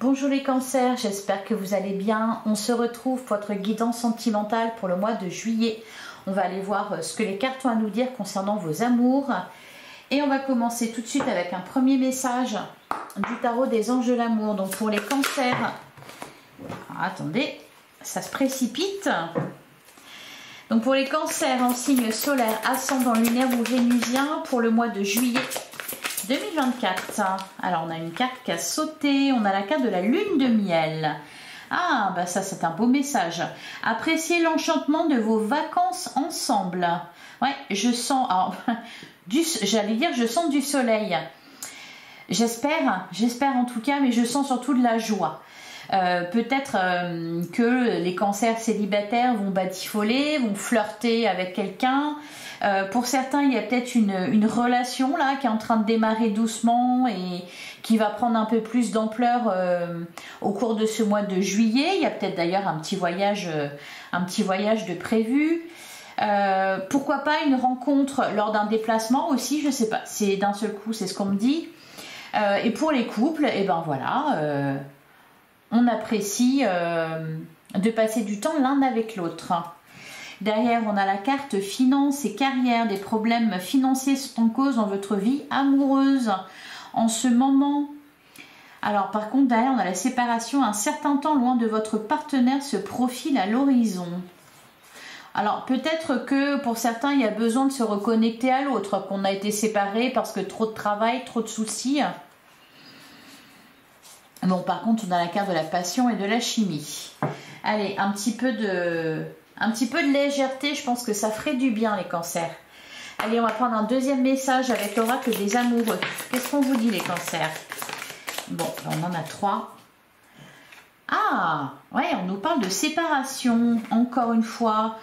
Bonjour les cancers, j'espère que vous allez bien. On se retrouve pour votre guidance sentimentale pour le mois de juillet. On va aller voir ce que les cartes ont à nous dire concernant vos amours. Et on va commencer tout de suite avec un premier message du tarot des anges de l'amour. Donc pour les cancers, alors, attendez, ça se précipite. Donc pour les cancers en signe solaire, ascendant lunaire ou vénusien pour le mois de juillet 2024. Alors on a une carte qui a sauté, on a la carte de la lune de miel. Ah bah ça c'est un beau message. Appréciez l'enchantement de vos vacances ensemble. Ouais, je sens, j'allais dire je sens du soleil. J'espère en tout cas, mais je sens surtout de la joie. Peut-être que les cancers célibataires vont batifoler, vont flirter avec quelqu'un. Pour certains, il y a peut-être une relation là qui est en train de démarrer doucement et qui va prendre un peu plus d'ampleur au cours de ce mois de juillet. Il y a peut-être d'ailleurs un petit voyage de prévu. Pourquoi pas une rencontre lors d'un déplacement aussi, je sais pas. C'est d'un seul coup, c'est ce qu'on me dit. Et pour les couples, et ben voilà. On apprécie de passer du temps l'un avec l'autre. Derrière, on a la carte finance et carrière. Des problèmes financiers sont en cause dans votre vie amoureuse en ce moment. Alors par contre, derrière, on a la séparation. Un certain temps loin de votre partenaire se profile à l'horizon. Alors peut-être que pour certains, il y a besoin de se reconnecter à l'autre, qu'on a été séparés parce que trop de travail, trop de soucis. Bon, par contre, on a la carte de la passion et de la chimie. Allez, un petit peu de légèreté, je pense que ça ferait du bien, les cancers. Allez, on va prendre un deuxième message avec l'oracle des amoureux. Qu'est-ce qu'on vous dit, les cancers? Bon, on en a 3. Ah, ouais, on nous parle de séparation, encore une fois.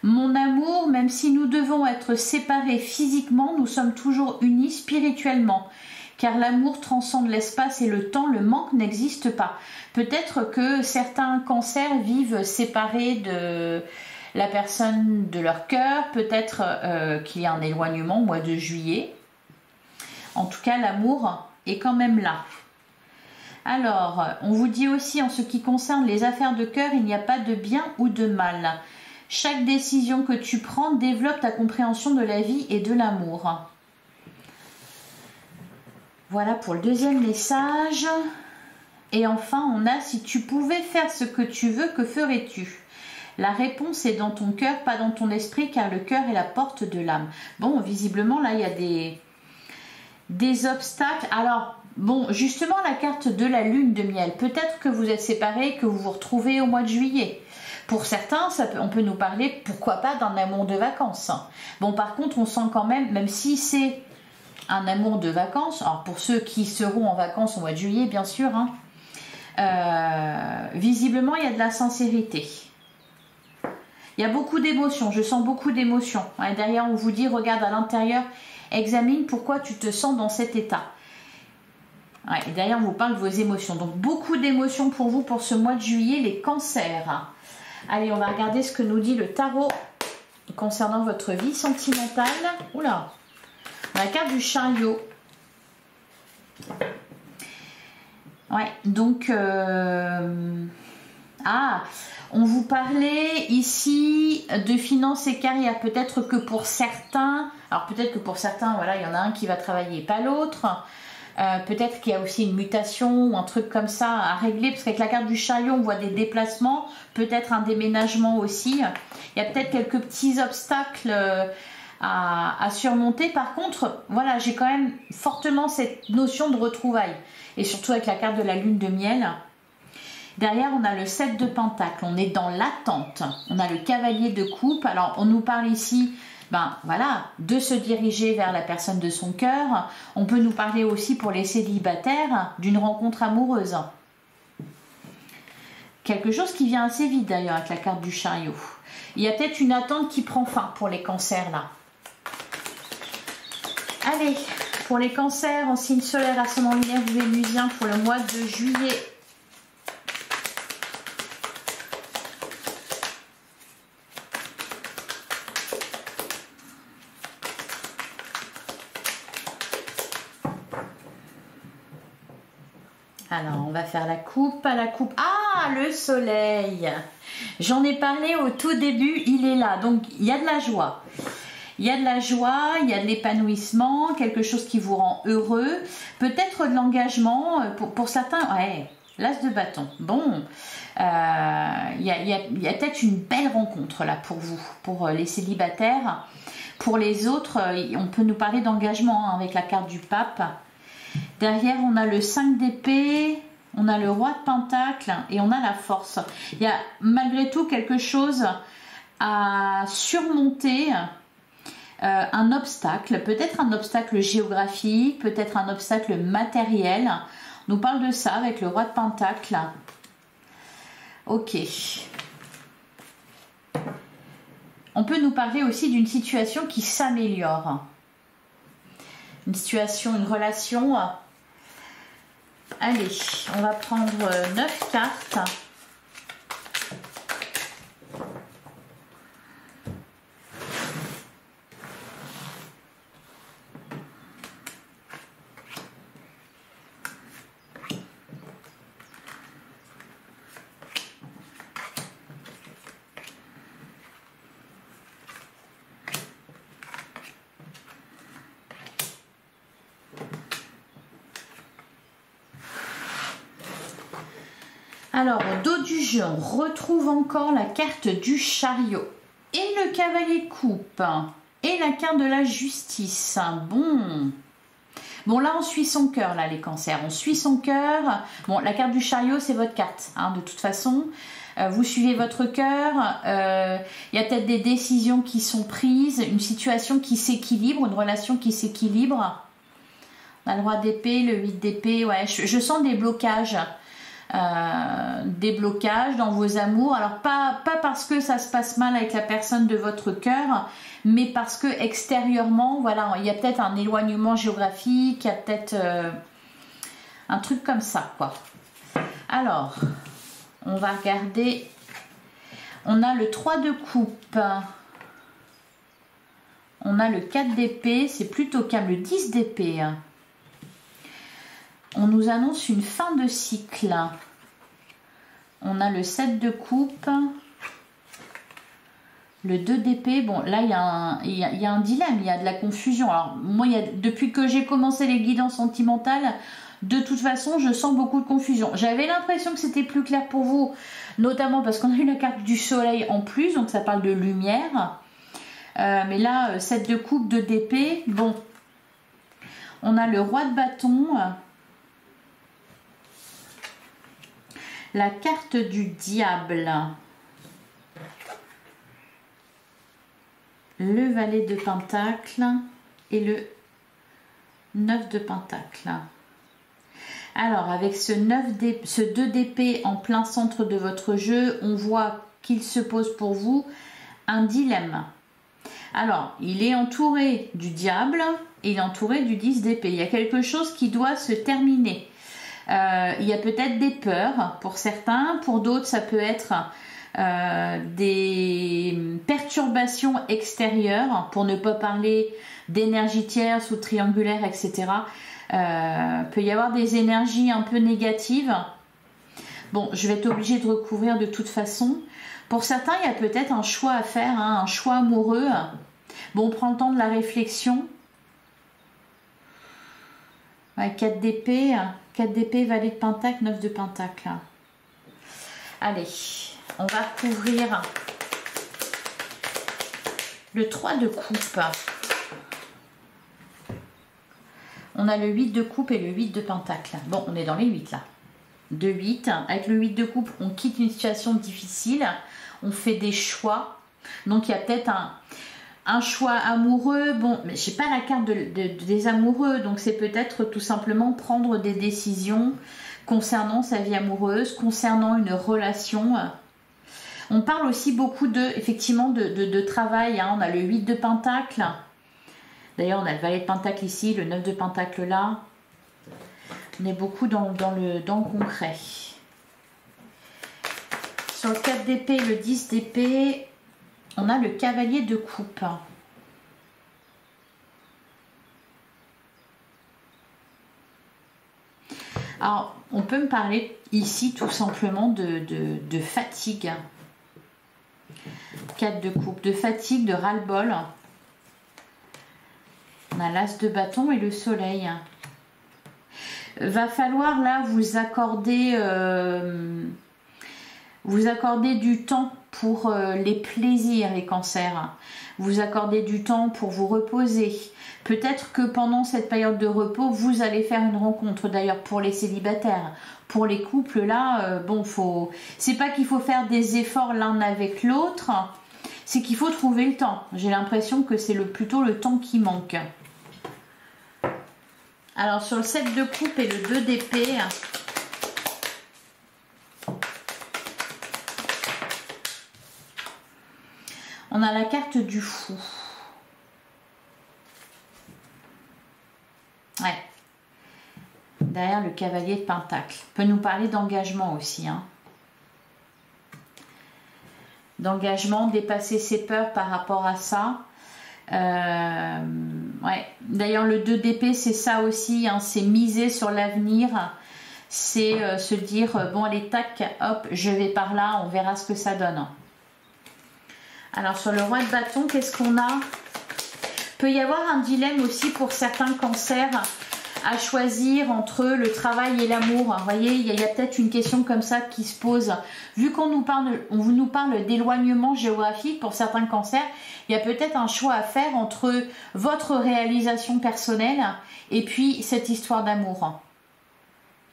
Mon amour, même si nous devons être séparés physiquement, nous sommes toujours unis spirituellement. Car l'amour transcende l'espace et le temps, le manque n'existe pas. Peut-être que certains cancers vivent séparés de la personne de leur cœur, peut-être qu'il y a un éloignement au mois de juillet. En tout cas, l'amour est quand même là. Alors, on vous dit aussi en ce qui concerne les affaires de cœur, il n'y a pas de bien ou de mal. Chaque décision que tu prends développe ta compréhension de la vie et de l'amour. Voilà pour le deuxième message. Et enfin, on a « Si tu pouvais faire ce que tu veux, que ferais-tu » La réponse est dans ton cœur, pas dans ton esprit, car le cœur est la porte de l'âme. Bon, visiblement, là, il y a des obstacles. Alors, bon, justement, la carte de la lune de miel. Peut-être que vous êtes séparés, que vous vous retrouvez au mois de juillet. Pour certains, on peut nous parler, pourquoi pas, d'un amour de vacances. Bon, par contre, on sent quand même si c'est un amour de vacances, alors pour ceux qui seront en vacances au mois de juillet, bien sûr, visiblement, il y a de la sincérité. Il y a beaucoup d'émotions, je sens beaucoup d'émotions. Ouais, derrière, on vous dit, regarde à l'intérieur, examine pourquoi tu te sens dans cet état. Ouais, et derrière, on vous parle de vos émotions. Donc, beaucoup d'émotions pour vous pour ce mois de juillet, les cancers. Allez, on va regarder ce que nous dit le tarot concernant votre vie sentimentale. Oula! La carte du chariot. Ouais, donc on vous parlait ici de finances et carrière. Peut-être que pour certains, voilà, il y en a un qui va travailler, pas l'autre. Peut-être qu'il y a aussi une mutation ou un truc comme ça à régler, parce qu'avec la carte du chariot, on voit des déplacements, peut-être un déménagement aussi. Il y a peut-être quelques petits obstacles à surmonter. Par contre, voilà, j'ai quand même fortement cette notion de retrouvailles, et surtout avec la carte de la lune de miel. Derrière, on a le 7 de pentacle, on est dans l'attente. On a le cavalier de coupe. Alors, on nous parle ici, voilà, de se diriger vers la personne de son cœur. On peut nous parler aussi pour les célibataires d'une rencontre amoureuse. Quelque chose qui vient assez vite d'ailleurs avec la carte du chariot. Il y a peut-être une attente qui prend fin pour les cancers là. Allez, pour les cancers en signe solaire, ascendant lunaire ou vénusien pour le mois de juillet. Alors, on va faire la coupe à la coupe. Ah, le soleil! J'en ai parlé au tout début, il est là. Donc, il y a de la joie. Il y a de la joie, il y a de l'épanouissement, quelque chose qui vous rend heureux. Peut-être de l'engagement. Pour certains, ouais, l'as de bâton. Bon, il y a peut-être une belle rencontre là pour vous, pour les célibataires. Pour les autres, on peut nous parler d'engagement avec la carte du pape. Derrière, on a le 5 d'épée, on a le roi de pentacle et on a la force. Il y a malgré tout quelque chose à surmonter, un obstacle, peut-être un obstacle géographique, peut-être un obstacle matériel. On nous parle de ça avec le roi de pentacle. Ok. On peut nous parler aussi d'une situation qui s'améliore. Une situation, une relation. Allez, on va prendre 9 cartes. Alors, au dos du jeu, on retrouve encore la carte du chariot et le cavalier de coupe et la carte de la justice. Bon, là, on suit son cœur, là, les cancers. On suit son cœur. Bon, la carte du chariot, c'est votre carte, hein, de toute façon. Vous suivez votre cœur. Il y a peut-être des décisions qui sont prises, une situation qui s'équilibre, une relation qui s'équilibre. On a le roi d'épée, le 8 d'épée. Ouais, je sens des blocages. Des blocages dans vos amours, alors pas parce que ça se passe mal avec la personne de votre cœur, mais parce que extérieurement, voilà, il y a peut-être un éloignement géographique, il y a peut-être un truc comme ça, quoi. Alors, on va regarder, on a le 3 de coupe, on a le 4 d'épée, c'est plutôt calme, le 10 d'épée. On nous annonce une fin de cycle. On a le 7 de coupe. Le 2 d'épée. Bon, là, il y a un dilemme, il y a de la confusion. Alors, moi, depuis que j'ai commencé les guidances sentimentales, de toute façon, je sens beaucoup de confusion. J'avais l'impression que c'était plus clair pour vous, notamment parce qu'on a eu la carte du soleil en plus, donc ça parle de lumière. Mais là, 7 de coupe, 2 d'épée. Bon, on a le roi de bâton. La carte du diable, le valet de pentacle et le 9 de pentacle. Alors, avec ce 2 d'épée en plein centre de votre jeu, on voit qu'il se pose pour vous un dilemme. Alors, il est entouré du diable et il est entouré du 10 d'épée. Il y a quelque chose qui doit se terminer. Il y a peut-être des peurs pour certains, pour d'autres ça peut être des perturbations extérieures, pour ne pas parler d'énergie tierce ou triangulaire, etc. Peut y avoir des énergies un peu négatives. Bon, je vais être obligée de recouvrir de toute façon. Pour certains, il y a peut-être un choix à faire, hein, un choix amoureux. Bon, on prend le temps de la réflexion. Ouais, 4 d'épée. 4 d'épée, valet de pentacle, 9 de pentacle. Allez, on va couvrir le 3 de coupe. On a le 8 de coupe et le 8 de pentacle. Bon, on est dans les 8 là. 2, 8. Avec le 8 de coupe, on quitte une situation difficile. On fait des choix. Donc, il y a peut-être un choix amoureux. Bon, mais je n'ai pas la carte des amoureux. Donc, c'est peut-être tout simplement prendre des décisions concernant sa vie amoureuse, concernant une relation. On parle aussi beaucoup effectivement de travail. Hein. On a le 8 de pentacle. D'ailleurs, on a le valet de pentacle ici, le 9 de pentacle là. On est beaucoup dans le concret. Sur le 4 d'épée, le 10 d'épée, on a le cavalier de coupe. Alors, on peut me parler ici tout simplement de fatigue. 4 de coupe, de fatigue, de ras-le-bol. On a l'as de bâton et le soleil. Va falloir là vous accorder du temps pour les plaisirs, les cancers. Vous accordez du temps pour vous reposer. Peut-être que pendant cette période de repos, vous allez faire une rencontre. D'ailleurs, pour les célibataires, pour les couples, là, c'est pas qu'il faut faire des efforts l'un avec l'autre, c'est qu'il faut trouver le temps. J'ai l'impression que c'est plutôt le temps qui manque. Alors, sur le 7 de coupe et le 2 d'épée, on a la carte du fou. Ouais. Derrière le cavalier de Pentacle. Peut nous parler d'engagement aussi. Hein. D'engagement, dépasser ses peurs par rapport à ça. Ouais. D'ailleurs, le 2 d'épée, c'est ça aussi. Hein. C'est miser sur l'avenir. C'est se dire, bon, allez, tac, hop, je vais par là, on verra ce que ça donne. Alors, sur le roi de bâton, qu'est-ce qu'on a? Peut y avoir un dilemme aussi pour certains cancers à choisir entre le travail et l'amour. Vous voyez, il y a peut-être une question comme ça qui se pose. Vu qu'on nous parle d'éloignement géographique pour certains cancers, il y a peut-être un choix à faire entre votre réalisation personnelle et puis cette histoire d'amour.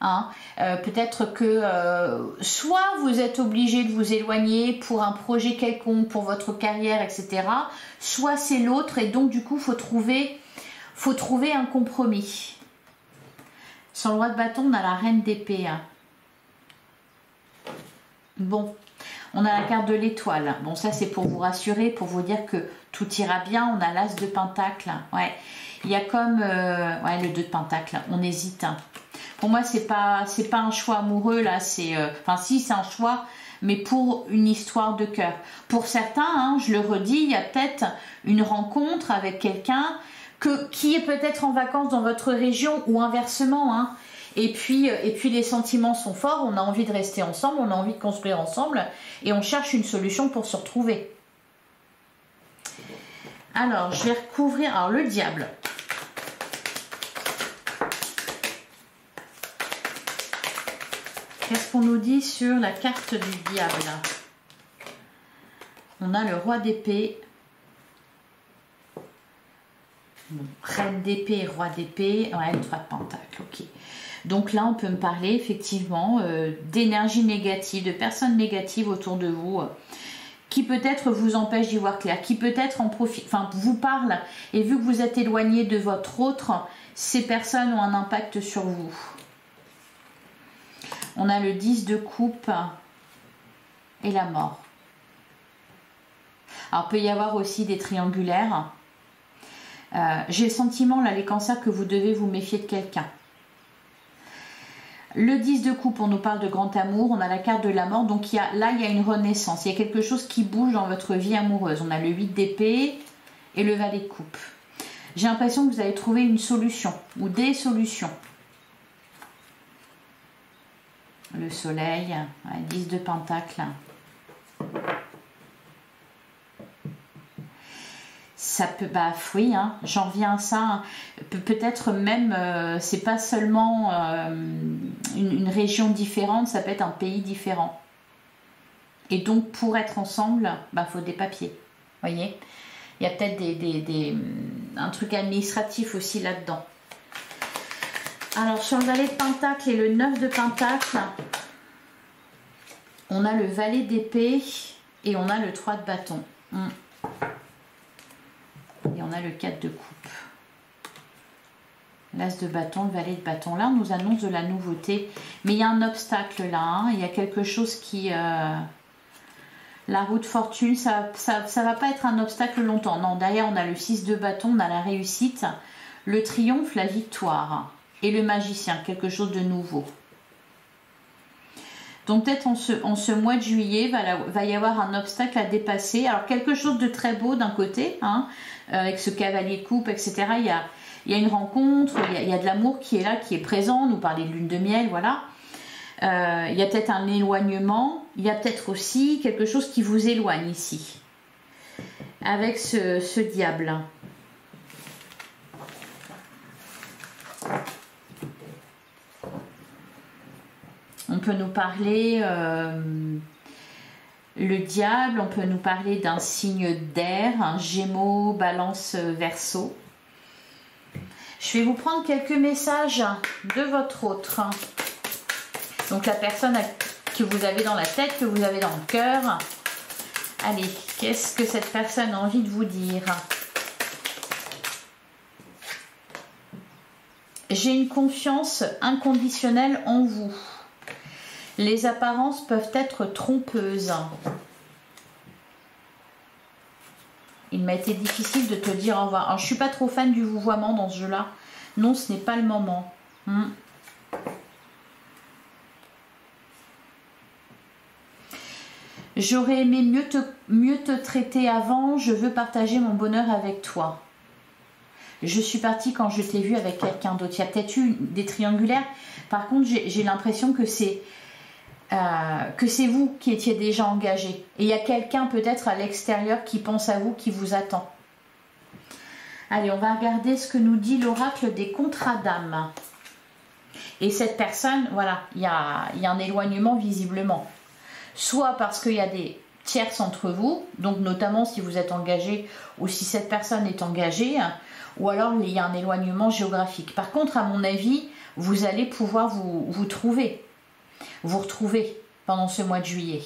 Hein, peut-être que soit vous êtes obligé de vous éloigner pour un projet quelconque, pour votre carrière, etc. Soit c'est l'autre et donc du coup faut trouver un compromis. Sur le roi de bâton, on a la reine d'épée. Bon, on a la carte de l'étoile. Bon, ça c'est pour vous rassurer, pour vous dire que tout ira bien. On a l'as de pentacle. Ouais, il y a comme ouais, le 2 de pentacle. On hésite. Pour moi, c'est pas un choix amoureux là. Enfin, si, c'est un choix, mais pour une histoire de cœur. Pour certains, hein, je le redis, il y a peut-être une rencontre avec quelqu'un qui est peut-être en vacances dans votre région ou inversement. Hein. Et puis les sentiments sont forts, on a envie de rester ensemble, on a envie de construire ensemble et on cherche une solution pour se retrouver. Alors, je vais recouvrir alors, le diable. Qu'est-ce qu'on nous dit sur la carte du diable? On a le roi d'épée. Bon, reine d'épée, roi d'épée, ouais, le 3 de pentacle, ok. Donc là, on peut me parler effectivement d'énergie négative, de personnes négatives autour de vous, qui peut-être vous empêchent d'y voir clair, qui peut-être en profite, enfin vous parlent, et vu que vous êtes éloigné de votre autre, ces personnes ont un impact sur vous. On a le 10 de coupe et la mort. Alors, il peut y avoir aussi des triangulaires. J'ai le sentiment, là, les cancers, que vous devez vous méfier de quelqu'un. Le 10 de coupe, on nous parle de grand amour. On a la carte de la mort. Donc, là, il y a une renaissance. Il y a quelque chose qui bouge dans votre vie amoureuse. On a le 8 d'épée et le valet de coupe. J'ai l'impression que vous allez trouver une solution ou des solutions. Le soleil, ouais, 10 de pentacle. Ça peut, bah oui, hein, j'en reviens à ça. Hein. Peut-être même, c'est pas seulement une région différente, ça peut être un pays différent. Et donc, pour être ensemble, bah, faut des papiers. Vous voyez, il y a peut-être un truc administratif aussi là-dedans. Alors, sur le valet de pentacle et le 9 de pentacle, on a le valet d'épée et on a le 3 de bâton. Et on a le 4 de coupe. L'as de bâton, le valet de bâton. Là, on nous annonce de la nouveauté. Mais il y a un obstacle là. Hein. Il y a quelque chose qui... La roue de fortune, ça va pas être un obstacle longtemps. Non, derrière, on a le 6 de bâton, on a la réussite, le triomphe, la victoire. Et le magicien, quelque chose de nouveau. Donc peut-être en ce mois de juillet, va y avoir un obstacle à dépasser. Alors quelque chose de très beau d'un côté, hein, avec ce cavalier de coupe, etc. il y a une rencontre, il y a de l'amour qui est là, qui est présent. On nous parlait de lune de miel, voilà. Il y a peut-être un éloignement. Il y a peut-être aussi quelque chose qui vous éloigne ici. Avec ce diable. On peut nous parler, le diable, on peut nous parler d'un signe d'air, un Gémeaux, Balance, Verseau. Je vais vous prendre quelques messages de votre autre. Donc la personne que vous avez dans la tête, que vous avez dans le cœur. Allez, qu'est-ce que cette personne a envie de vous dire? J'ai une confiance inconditionnelle en vous. Les apparences peuvent être trompeuses. Il m'a été difficile de te dire au revoir. Alors, je ne suis pas trop fan du vouvoiement dans ce jeu-là. Non, ce n'est pas le moment. J'aurais aimé mieux te traiter avant. Je veux partager mon bonheur avec toi. Je suis partie quand je t'ai vu avec quelqu'un d'autre. Il y a peut-être eu des triangulaires. Par contre, j'ai l'impression que c'est vous qui étiez déjà engagé. Et il y a quelqu'un peut-être à l'extérieur qui pense à vous, qui vous attend. Allez, on va regarder ce que nous dit l'oracle des contrats d'âme. Et cette personne, voilà, il y a un éloignement visiblement. Soit parce qu'il y a des tierces entre vous, donc notamment si vous êtes engagé ou si cette personne est engagée, ou alors il y a un éloignement géographique. Par contre, à mon avis, vous allez pouvoir vous retrouver pendant ce mois de juillet.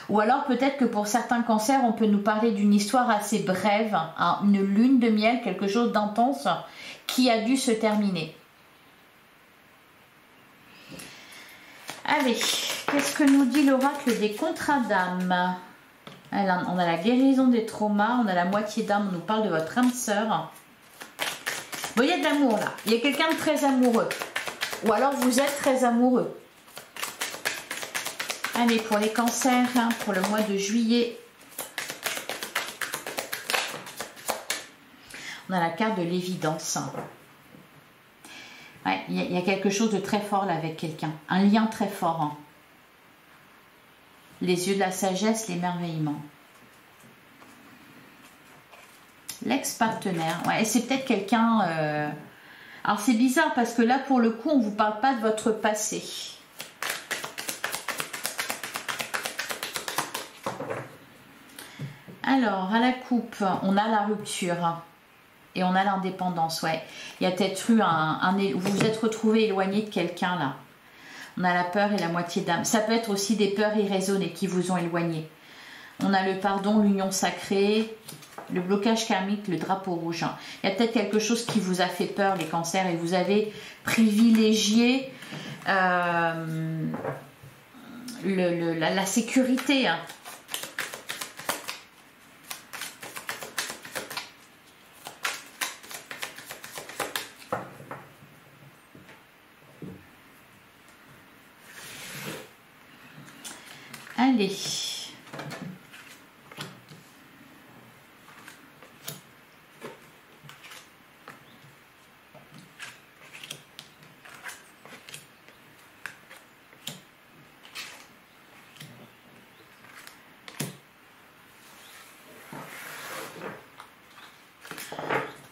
Ou alors peut-être que pour certains cancers, on peut nous parler d'une histoire assez brève, hein, une lune de miel, quelque chose d'intense qui a dû se terminer. Allez, qu'est-ce que nous dit l'oracle des contrats d'âme? On a la guérison des traumas, on a la moitié d'âme, on nous parle de votre âme sœur. Bon, il y a de l'amour là, il y a quelqu'un de très amoureux. Ou alors vous êtes très amoureux. Allez, pour les cancers, hein, pour le mois de juillet. On a la carte de l'évidence. Ouais, il y a quelque chose de très fort là avec quelqu'un. Un lien très fort. Hein. Les yeux de la sagesse, l'émerveillement. L'ex-partenaire. Ouais, c'est peut-être quelqu'un... Alors c'est bizarre parce que là pour le coup on ne vous parle pas de votre passé. Alors à la coupe on a la rupture et on a l'indépendance. Ouais, il y a peut-être eu vous vous êtes retrouvé éloigné de quelqu'un là. On a la peur et la moitié d'âme. Ça peut être aussi des peurs irraisonnées qui vous ont éloigné. On a le pardon, l'union sacrée. Le blocage karmique, le drapeau rouge. Il y a peut-être quelque chose qui vous a fait peur, les cancers, et vous avez privilégié la sécurité. Hein. Allez.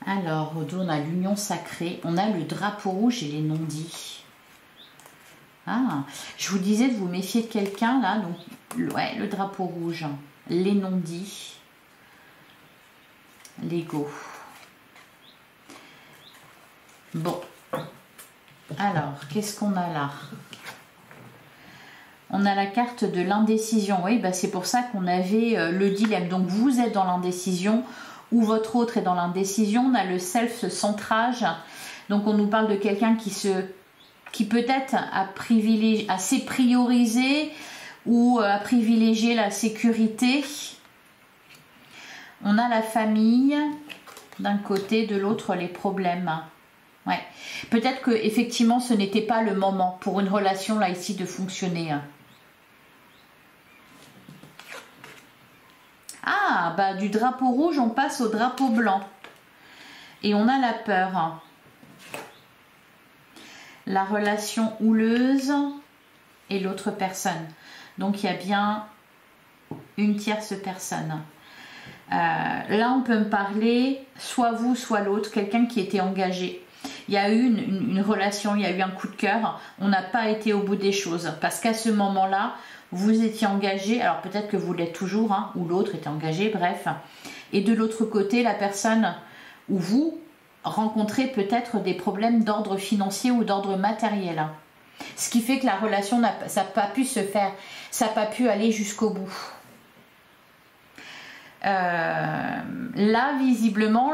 Alors, au dos, on a l'union sacrée, on a le drapeau rouge et les non-dits. Ah, je vous disais de vous méfier de quelqu'un, là, donc, ouais, le drapeau rouge, les non-dits, l'ego. Bon, alors, qu'est-ce qu'on a là? On a la carte de l'indécision, oui, bah c'est pour ça qu'on avait le dilemme. Donc, vous êtes dans l'indécision, ou votre autre est dans l'indécision. On a le self-centrage. Donc on nous parle de quelqu'un qui peut-être a s'est priorisé ou a privilégié la sécurité. On a la famille d'un côté, de l'autre les problèmes. Ouais. Peut-être que effectivement ce n'était pas le moment pour une relation là ici de fonctionner. Ah, bah du drapeau rouge, on passe au drapeau blanc. Et on a la peur. La relation houleuse et l'autre personne. Donc il y a bien une tierce personne. Là on peut me parler soit vous soit l'autre, quelqu'un qui était engagé. Il y a eu une relation, il y a eu un coup de cœur, on n'a pas été au bout des choses parce qu'à ce moment là vous étiez engagé, alors peut-être que vous l'êtes toujours hein, ou l'autre était engagé, bref, et de l'autre côté la personne ou vous rencontrez peut-être des problèmes d'ordre financier ou d'ordre matériel, ce qui fait que la relation ça n'a pas pu se faire, ça n'a pas pu aller jusqu'au bout. Là visiblement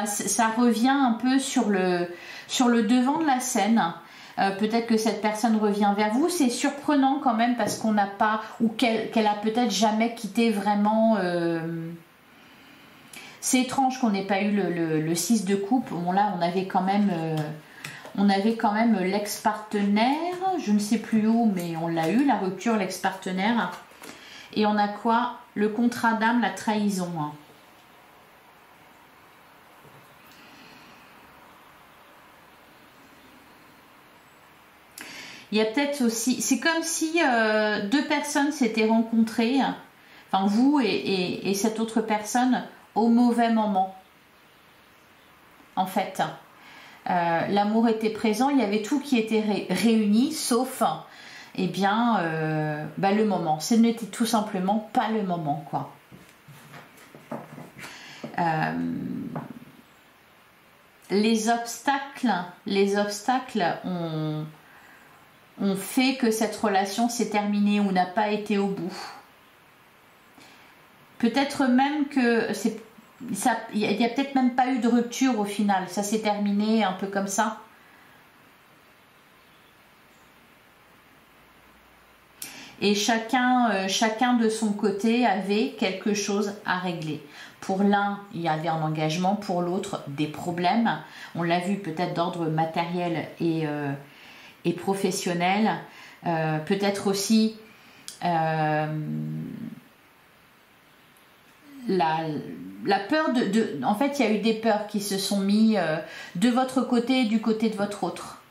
ça revient un peu sur le devant de la scène. Peut-être que cette personne revient vers vous. C'est surprenant quand même parce qu'on n'a pas, ou qu'elle a peut-être jamais quitté vraiment. C'est étrange qu'on n'ait pas eu le 6 de coupe. Bon là on avait quand même l'ex-partenaire, je ne sais plus où, mais on l'a eu, la rupture, l'ex-partenaire. Et on a quoi? Le contrat d'âme, la trahison. Il y a peut-être aussi... C'est comme si deux personnes s'étaient rencontrées, enfin vous et cette autre personne, au mauvais moment. En fait. L'amour était présent, il y avait tout qui était réuni, sauf... Eh bien, le moment. Ce n'était tout simplement pas le moment, quoi. Les obstacles ont fait que cette relation s'est terminée ou n'a pas été au bout. Peut-être même que il n'y a peut-être même pas eu de rupture au final. Ça s'est terminé un peu comme ça. Et chacun de son côté avait quelque chose à régler. Pour l'un, il y avait un engagement, pour l'autre, des problèmes. On l'a vu peut-être d'ordre matériel et professionnel. Peut-être aussi la peur en fait, il y a eu des peurs qui se sont mis de votre côté et du côté de votre autre.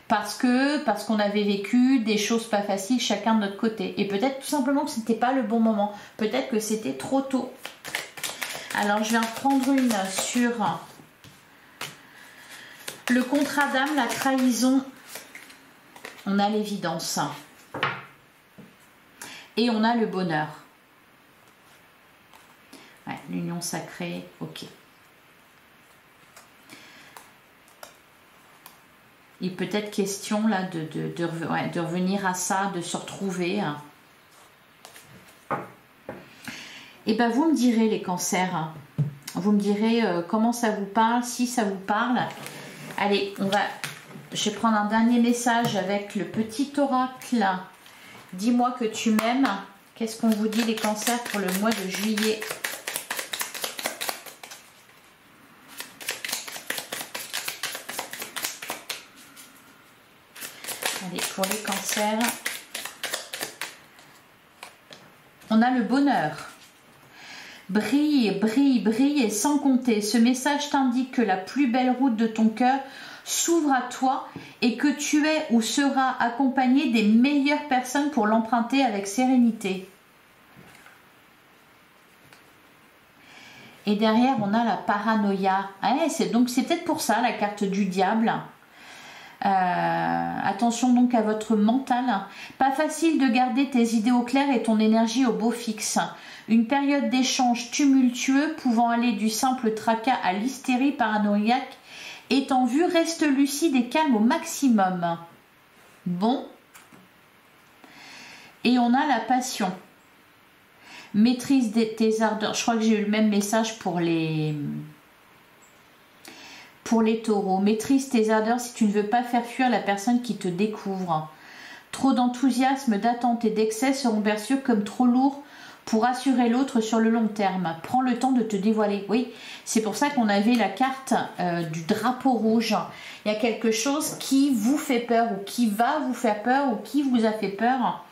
Parce qu'on avait vécu des choses pas faciles chacun de notre côté. Et peut-être tout simplement que ce n'était pas le bon moment. Peut-être que c'était trop tôt. Alors je vais en prendre une sur le contrat d'âme, la trahison. On a l'évidence. Et on a le bonheur. Ouais, l'union sacrée, ok. Il est peut-être question là de revenir à ça, de se retrouver. Et bien vous me direz les cancers. Vous me direz comment ça vous parle, si ça vous parle. Allez, je vais prendre un dernier message avec le petit oracle. Dis-moi que tu m'aimes. Qu'est-ce qu'on vous dit les cancers pour le mois de juillet ? Allez, pour les cancers, on a le bonheur. Brille, brille, brille et sans compter. Ce message t'indique que la plus belle route de ton cœur s'ouvre à toi et que tu es ou seras accompagné des meilleures personnes pour l'emprunter avec sérénité. Et derrière, on a la paranoïa. Ouais, c'est peut-être pour ça la carte du diable. Attention donc à votre mental. Pas facile de garder tes idées au clair et ton énergie au beau fixe. Une période d'échange tumultueux pouvant aller du simple tracas à l'hystérie paranoïaque est en vue. Reste lucide et calme au maximum. Bon. Et on a la passion. Maîtrise tes ardeurs. Je crois que j'ai eu le même message pour les taureaux. Maîtrise tes ardeurs si tu ne veux pas faire fuir la personne qui te découvre. Trop d'enthousiasme, d'attente et d'excès seront perçus comme trop lourds pour assurer l'autre sur le long terme. Prends le temps de te dévoiler. Oui, c'est pour ça qu'on avait la carte du drapeau rouge. Il y a quelque chose qui vous fait peur ou qui va vous faire peur ou qui vous a fait peur.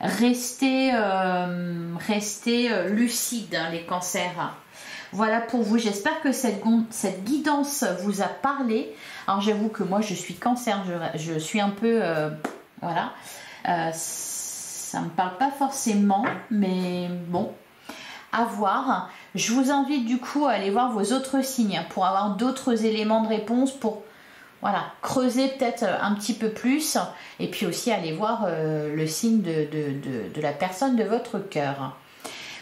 Restez lucides, hein, les cancers. Voilà pour vous. J'espère que cette guidance vous a parlé. Alors j'avoue que moi je suis cancer, je suis un peu... voilà. Ça ne me parle pas forcément, mais bon, à voir. Je vous invite du coup à aller voir vos autres signes pour avoir d'autres éléments de réponse, pour voilà, creuser peut-être un petit peu plus, et puis aussi aller voir le signe de la personne de votre cœur.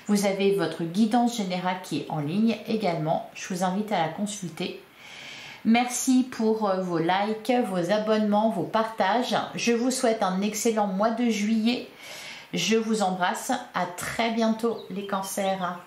Vous avez votre guidance générale qui est en ligne également. Je vous invite à la consulter. Merci pour vos likes, vos abonnements, vos partages. Je vous souhaite un excellent mois de juillet. Je vous embrasse. À très bientôt les cancers.